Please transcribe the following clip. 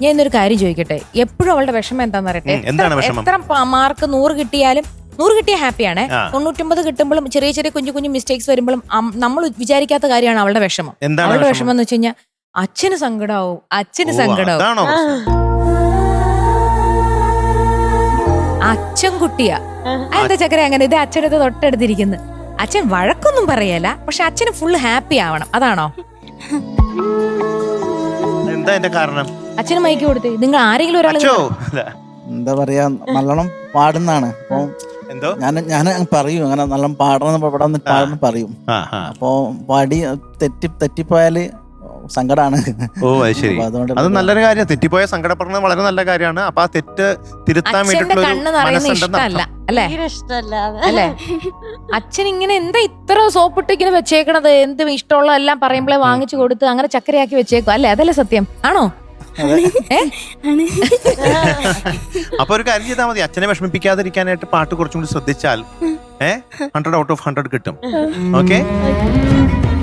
ഞാൻ ഇന്നൊരു കാര്യം ചോദിക്കട്ടെ, എപ്പോഴും അവളുടെ വിഷമം എന്താന്ന് പറയട്ടെ, എത്ര മാർക്ക് 100 കിട്ടിയാലും 100 കിട്ടിയ ഹാപ്പിയാണ്, 99 കിട്ടുമ്പോഴും ചെറിയ ചെറിയ കുഞ്ഞു കുഞ്ഞു മിസ്റ്റേക്സ് വരുമ്പോഴും നമ്മൾ വിചാരിക്കാത്ത കാര്യമാണ് അവളുടെ വിഷമം. അവളുടെ വിഷമം എന്ന് വെച്ച് കഴിഞ്ഞാൽ അച്ഛന് സങ്കടാവും, അച്ഛന് സങ്കടാവും. അച്ഛൻ കുട്ടിയാ എന്താ ചക്കര അങ്ങനെ, ഇത് അച്ഛനത് തൊട്ടടുത്തിരിക്കുന്നു. അച്ഛൻ വഴക്കൊന്നും പറയല, പക്ഷെ അച്ഛന് ഫുള്ള് ഹാപ്പി ആവണം. അതാണോ എന്താ എന്റെ കാരണം? അച്ഛന് മൈക്ക് കൊടുത്ത് നിങ്ങൾ ആരെങ്കിലും ഒരാൾ എന്താ പറയാ, നല്ലോണം പാടുന്നാണ്. അപ്പൊ ഞാൻ പറയും അങ്ങനെ നല്ലോണം പാടണം പറയും. അപ്പൊ പാടി തെറ്റിപ്പോയാല് സങ്കടാണ്. ഓ അത് ശരി, അത് നല്ലൊരു കാര്യം. തെറ്റിപ്പോയ സങ്കടപ്പെടുന്നത് വളരെ നല്ല കാര്യമാണ്. അപ്പൊ ആ തെറ്റ് തിരുത്താൻ വേണ്ടിയിട്ടുള്ള അല്ലേ? അച്ഛൻ ഇങ്ങനെ എന്താ ഇത്ര സോപ്പിട്ട് ഇങ്ങനെ വെച്ചേക്കണത്, എന്ത് ഇഷ്ടമുള്ള എല്ലാം പറയുമ്പോഴേ വാങ്ങിച്ചു കൊടുത്ത് അങ്ങനെ ചക്കരയാക്കി വെച്ചേക്കും അല്ലേ? അതല്ലേ സത്യം? ആണോ? അപ്പൊ ഒരു കാര്യം ചെയ്താൽ മതി, അച്ഛനെ വിഷമിപ്പിക്കാതിരിക്കാനായിട്ട് പാട്ട് കുറച്ചും കൂടി ശ്രദ്ധിച്ചാൽ 100 out of 100 കിട്ടും. ഓക്കെ.